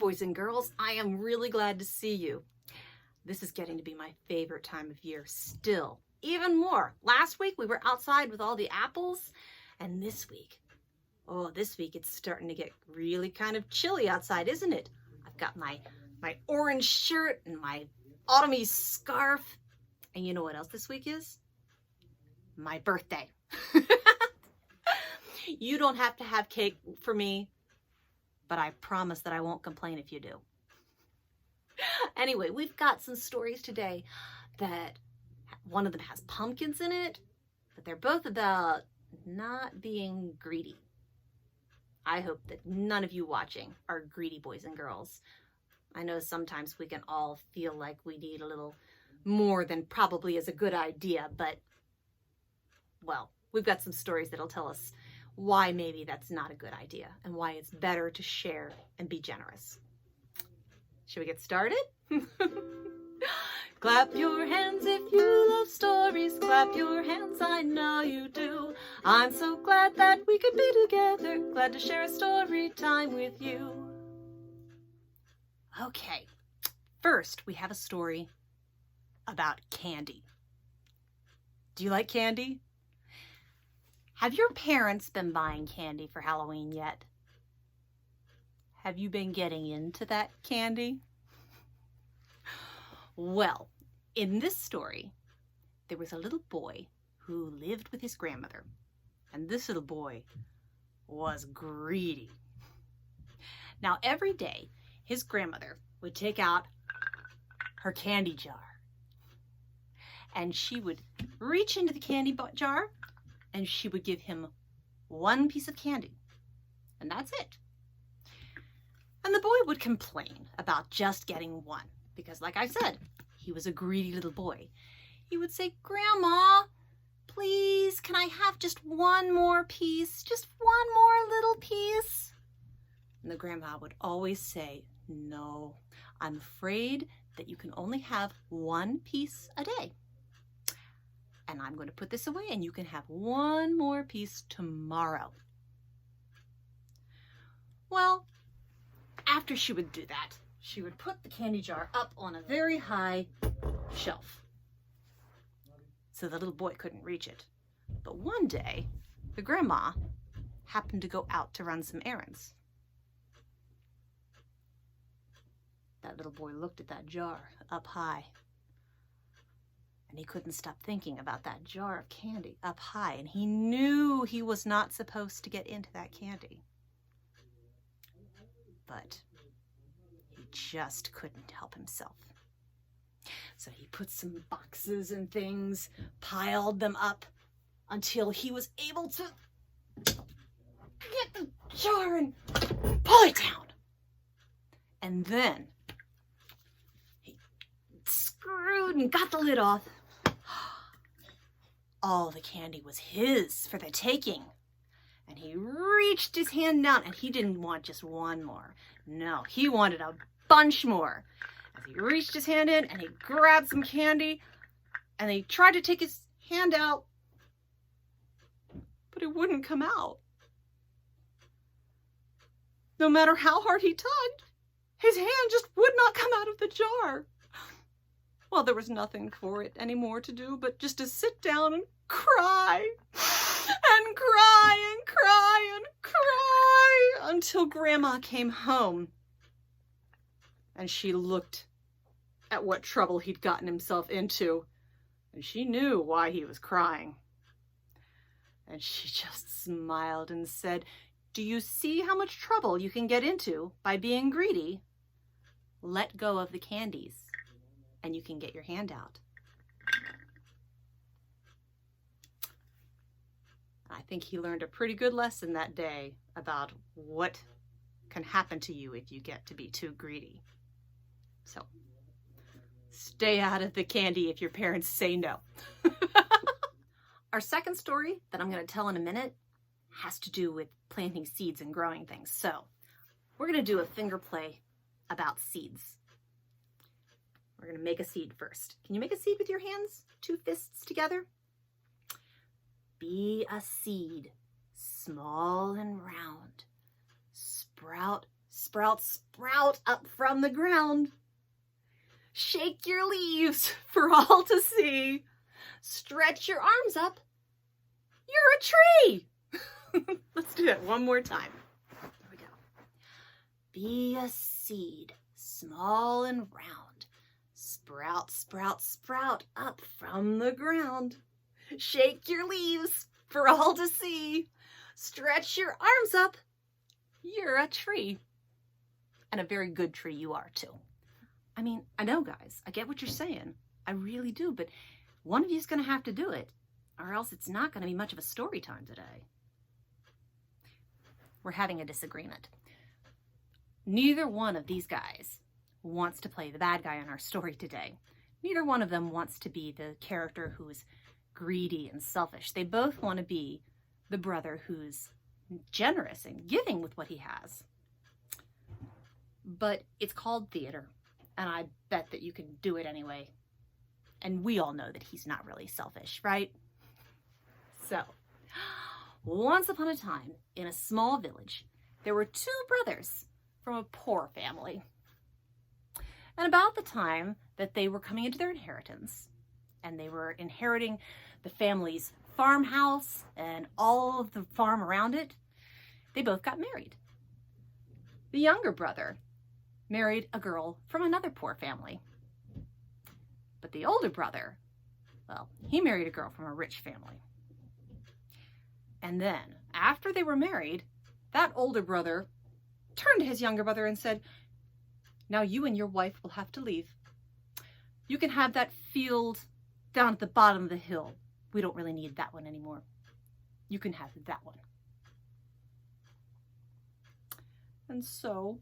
boys and girls. I am really glad to see you. This is getting to be my favorite time of year still, even more. Last week we were outside with all the apples, and this week it's starting to get really kind of chilly outside, isn't it? I've got my orange shirt and my autumny scarf. And you know what else this week is? My birthday. You don't have to have cake for me, but I promise that I won't complain if you do. Anyway, we've got some stories today that one of them has pumpkins in it, but they're both about not being greedy. I hope that none of you watching are greedy boys and girls. I know sometimes we can all feel like we need a little more than probably is a good idea, but, well, we've got some stories that'll tell us why maybe that's not a good idea and why it's better to share and be generous. Should we get started? Clap your hands if you love stories. Clap your hands, I know you do. I'm so glad that we could be together. Glad to share a story time with you. Okay, first we have a story about candy. Do you like candy? Have your parents been buying candy for Halloween yet? Have you been getting into that candy? Well, in this story, there was a little boy who lived with his grandmother, and this little boy was greedy. Now, every day, his grandmother would take out her candy jar, and she would reach into the candy jar, and she would give him one piece of candy, and that's it. And the boy would complain about just getting one, because like I said, he was a greedy little boy. He would say, "Grandma, please, can I have just one more piece? Just one more little piece?" And the grandma would always say, "No, I'm afraid that you can only have one piece a day. And I'm going to put this away and you can have one more piece tomorrow." Well, after she would do that, she would put the candy jar up on a very high shelf so the little boy couldn't reach it. But one day, the grandma happened to go out to run some errands. That little boy looked at that jar up high, and he couldn't stop thinking about that jar of candy up high, and he knew he was not supposed to get into that candy. But he just couldn't help himself. So he put some boxes and things, piled them up until he was able to get the jar and pull it down. And then he screwed and got the lid off. All the candy was his for the taking. And he reached his hand down, and he didn't want just one more. No, he wanted a bunch more. As he reached his hand in and he grabbed some candy, and he tried to take his hand out, but it wouldn't come out. No matter how hard he tugged, his hand just would not come out of the jar. Well, there was nothing for it anymore to do but just to sit down and cry and cry and cry and cry until Grandma came home, and she looked at what trouble he'd gotten himself into, and she knew why he was crying. And she just smiled and said, "Do you see how much trouble you can get into by being greedy? Let go of the candies and you can get your hand out." I think he learned a pretty good lesson that day about what can happen to you if you get to be too greedy. So, stay out of the candy if your parents say no. Our second story that I'm going to tell in a minute has to do with planting seeds and growing things. So, we're going to do a finger play about seeds. We're going to make a seed first. Can you make a seed with your hands? 2 fists together? Be a seed, small and round. Sprout Sprout, sprout up from the ground. Shake your leaves for all to see. Stretch your arms up. You're a tree. Let's do it one more time. Here we go. Be a seed, small and round. Sprout, sprout, sprout up from the ground. Shake your leaves for all to see. Stretch your arms up. You're a tree. And a very good tree you are, too. I mean, I know, guys. I get what you're saying. I really do. But one of you is going to have to do it, or else it's not going to be much of a story time today. We're having a disagreement. Neither one of these guys wants to play the bad guy in our story today. Neither one of them wants to be the character who is greedy and selfish. They both want to be the brother who's generous and giving with what he has. But it's called theater, and I bet that you can do it anyway. And we all know that he's not really selfish, right? So, once upon a time, in a small village, there were two brothers from a poor family. And about the time that they were coming into their inheritance, and they were inheriting the family's farmhouse and all of the farm around it, they both got married. The younger brother married a girl from another poor family. But the older brother, well, he married a girl from a rich family. And then, after they were married, that older brother turned to his younger brother and said, "Now you and your wife will have to leave. You can have that field down at the bottom of the hill. We don't really need that one anymore. You can have that one." And so,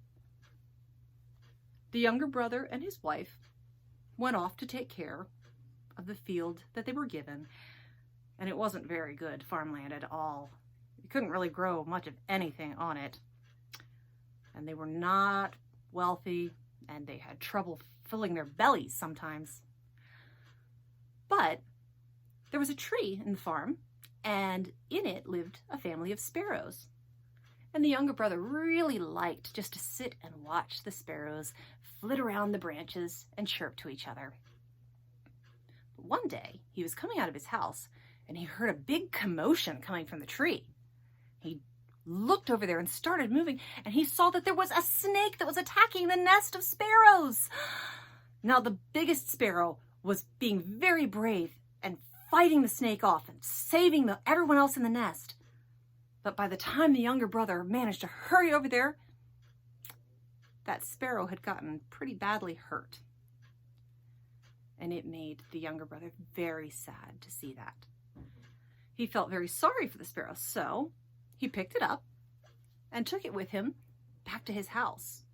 the younger brother and his wife went off to take care of the field that they were given. And it wasn't very good farmland at all. You couldn't really grow much of anything on it. And they were not wealthy, and they had trouble filling their bellies sometimes. But there was a tree in the farm, and in it lived a family of sparrows. And the younger brother really liked just to sit and watch the sparrows flit around the branches and chirp to each other. But one day, he was coming out of his house, and he heard a big commotion coming from the tree. He looked over there and started moving, and he saw that there was a snake that was attacking the nest of sparrows. Now, the biggest sparrow was being very brave and fighting the snake off and saving everyone else in the nest. But by the time the younger brother managed to hurry over there, that sparrow had gotten pretty badly hurt. And it made the younger brother very sad to see that. He felt very sorry for the sparrow, so he picked it up and took it with him back to his house,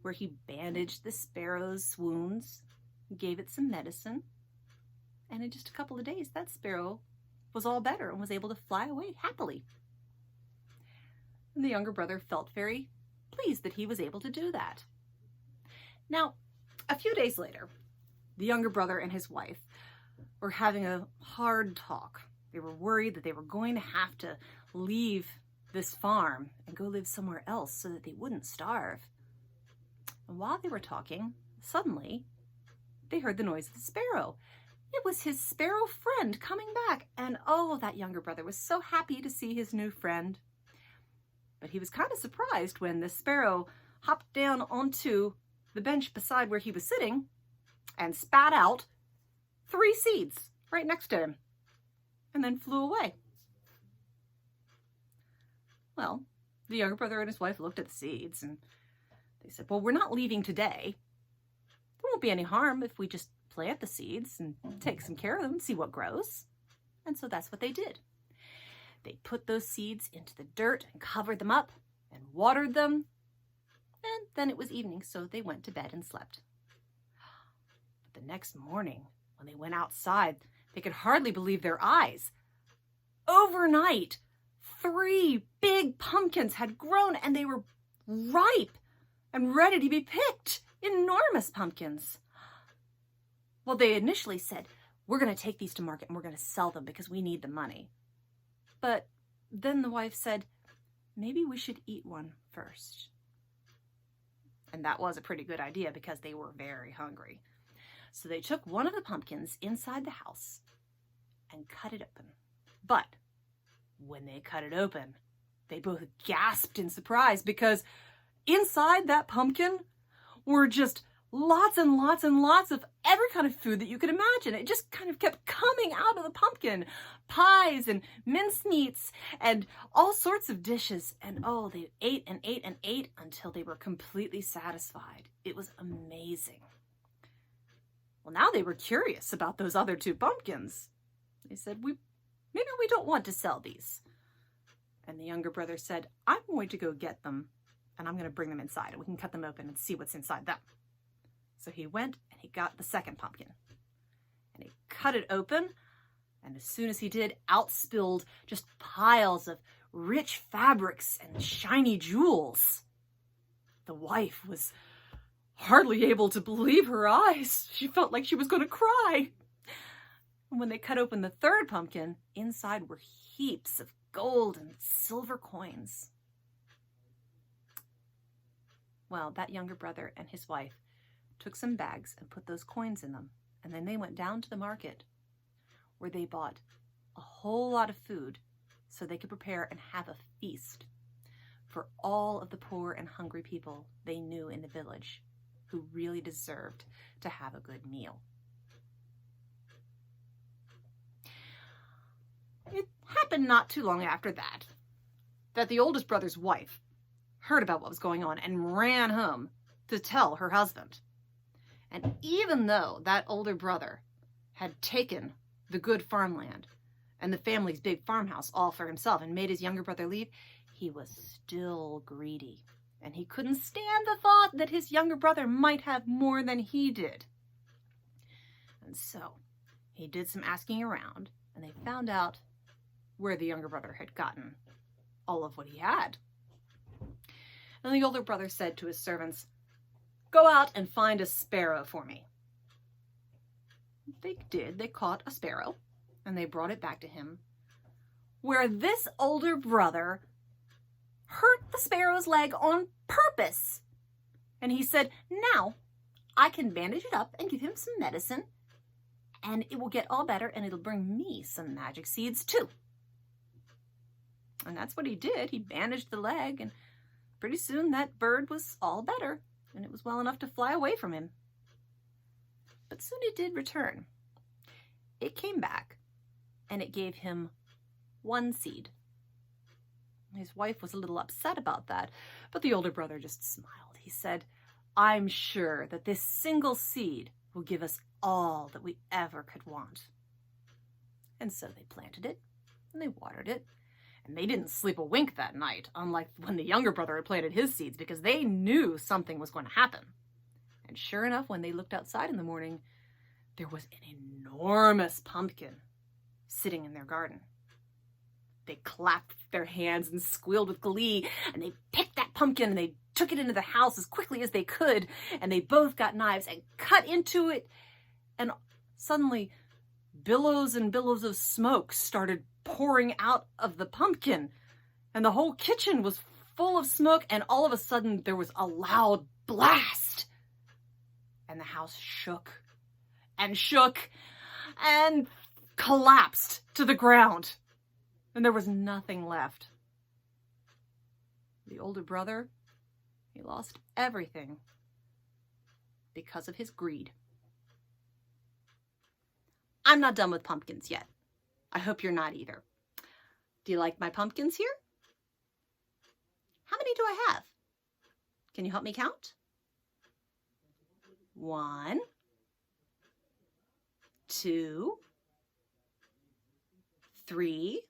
where he bandaged the sparrow's wounds, gave it some medicine, and in just a couple of days, that sparrow was all better and was able to fly away happily. And the younger brother felt very pleased that he was able to do that. Now, a few days later, the younger brother and his wife were having a hard talk. They were worried that they were going to have to leave this farm and go live somewhere else so that they wouldn't starve. And while they were talking, suddenly they heard the noise of the sparrow. It was his sparrow friend coming back, and oh, that younger brother was so happy to see his new friend. But he was kind of surprised when the sparrow hopped down onto the bench beside where he was sitting and spat out 3 seeds right next to him and then flew away. Well, the younger brother and his wife looked at the seeds and they said, "Well, we're not leaving today. There won't be any harm if we just plant the seeds and take some care of them and see what grows." And so that's what they did. They put those seeds into the dirt and covered them up and watered them. And then it was evening, so they went to bed and slept. But the next morning, when they went outside, they could hardly believe their eyes. Overnight, 3 big pumpkins had grown, and they were ripe and ready to be picked. Enormous pumpkins. Well, they initially said, "We're going to take these to market and we're going to sell them because we need the money." But then the wife said, "Maybe we should eat one first." And that was a pretty good idea because they were very hungry. So they took one of the pumpkins inside the house and cut it open. But when they cut it open, they both gasped in surprise because inside that pumpkin were just lots and lots and lots of every kind of food that you could imagine. It just kind of kept coming out of the pumpkin. Pies and mincemeats and all sorts of dishes. And oh, they ate and ate and ate until they were completely satisfied. It was amazing. Well, now they were curious about those other two pumpkins. They said, maybe we don't want to sell these. And the younger brother said, I'm going to go get them and I'm going to bring them inside and we can cut them open and see what's inside them. So he went and he got the second pumpkin and he cut it open. And as soon as he did, out spilled just piles of rich fabrics and shiny jewels. The wife was hardly able to believe her eyes. She felt like she was going to cry. And when they cut open the third pumpkin, inside were heaps of gold and silver coins. Well, that younger brother and his wife took some bags and put those coins in them. And then they went down to the market where they bought a whole lot of food so they could prepare and have a feast for all of the poor and hungry people they knew in the village who really deserved to have a good meal. It happened not too long after that the oldest brother's wife heard about what was going on and ran home to tell her husband. And even though that older brother had taken the good farmland and the family's big farmhouse all for himself and made his younger brother leave, he was still greedy. And he couldn't stand the thought that his younger brother might have more than he did. And so he did some asking around, and they found out where the younger brother had gotten all of what he had. And the older brother said to his servants, "Go out and find a sparrow for me." They did. They caught a sparrow, and they brought it back to him, where this older brother hurt the sparrow's leg on purpose. And he said, now I can bandage it up and give him some medicine, and it will get all better, and it'll bring me some magic seeds too. And that's what he did. He bandaged the leg, and pretty soon that bird was all better, and it was well enough to fly away from him. But soon it did return. It came back, and it gave him one seed. His wife was a little upset about that, but the older brother just smiled. He said, I'm sure that this single seed will give us all that we ever could want. And so they planted it, and they watered it, and they didn't sleep a wink that night, unlike when the younger brother had planted his seeds, because they knew something was going to happen. And sure enough, when they looked outside in the morning, there was an enormous pumpkin sitting in their garden. They clapped their hands and squealed with glee, and they picked that pumpkin and they took it into the house as quickly as they could, and they both got knives and cut into it, and suddenly billows and billows of smoke started pouring out of the pumpkin, and the whole kitchen was full of smoke, and all of a sudden there was a loud blast, and the house shook and shook and collapsed to the ground. And there was nothing left. The older brother, he lost everything because of his greed. I'm not done with pumpkins yet. I hope you're not either. Do you like my pumpkins here? How many do I have? Can you help me count? 1, 2, 3,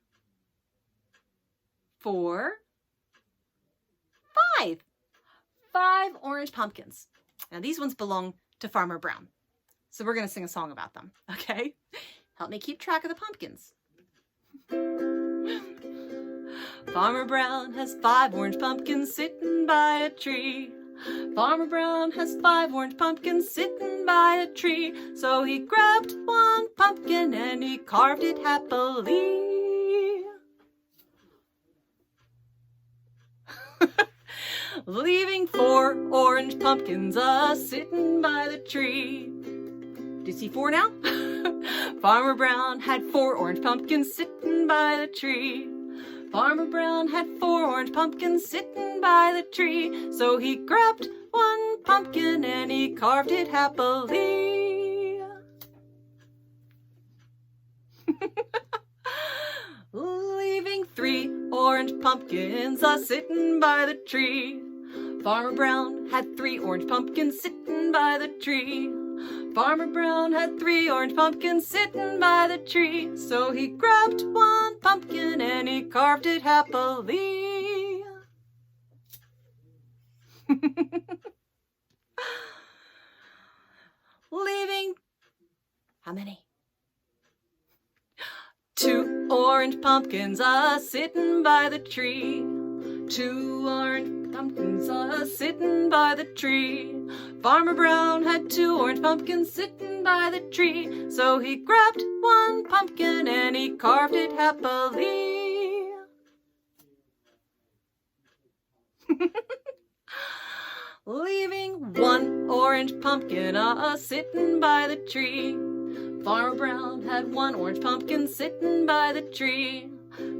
4, 5. 5 orange pumpkins. Now these ones belong to Farmer Brown. So we're going to sing a song about them, okay? Help me keep track of the pumpkins. Farmer Brown has 5 orange pumpkins sitting by a tree. Farmer Brown has 5 orange pumpkins sitting by a tree. So he grabbed one pumpkin and he carved it happily. leaving 4 orange pumpkins a-sittin' by the tree. Do you see 4 now? Farmer Brown had 4 orange pumpkins sittin' by the tree. Farmer Brown had 4 orange pumpkins sittin' by the tree. So he grabbed 1 pumpkin and he carved it happily. Leaving 3 orange pumpkins a-sittin' by the tree. Farmer Brown had 3 orange pumpkins sittin' by the tree. Farmer Brown had 3 orange pumpkins sittin' by the tree. So he grabbed 1 pumpkin and he carved it happily. Leaving, how many? 2 orange pumpkins a-sittin' by the tree. 2 orange pumpkins a-sittin' by the tree. Farmer Brown had 2 orange pumpkins sittin' by the tree. So he grabbed 1 pumpkin and he carved it happily. Leaving 1 orange pumpkin a-sittin' by the tree. Farmer Brown had 1 orange pumpkin sittin' by the tree.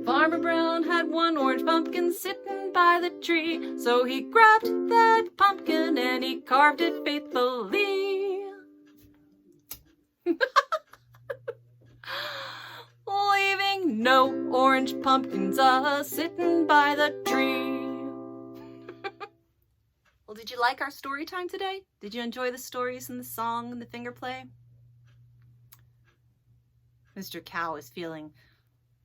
Farmer Brown had 1 orange pumpkin sittin' by the tree. So he grabbed that pumpkin and he carved it faithfully. Leaving no orange pumpkins sittin' by the tree. Well, did you like our story time today? Did you enjoy the stories and the song and the finger play? Mr. Cow is feeling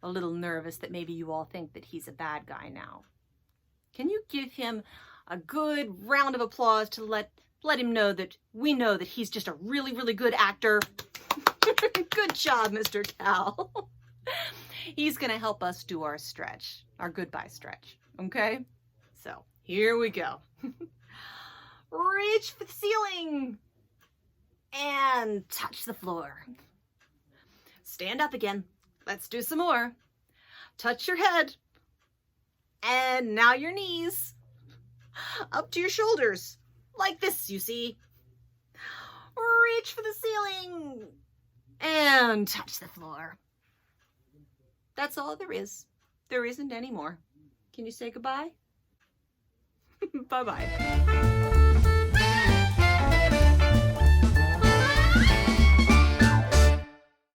a little nervous that maybe you all think that he's a bad guy now. Can you give him a good round of applause to let him know that we know that he's just a really, really good actor? Good job, Mr. Cow. He's going to help us do our stretch, our goodbye stretch, okay? So, here we go. Reach for the ceiling and touch the floor. Stand up again. Let's do some more. Touch your head. And now your knees. Up to your shoulders. Like this, you see. Reach for the ceiling. And touch the floor. That's all there is. There isn't any more. Can you say goodbye? Bye-bye.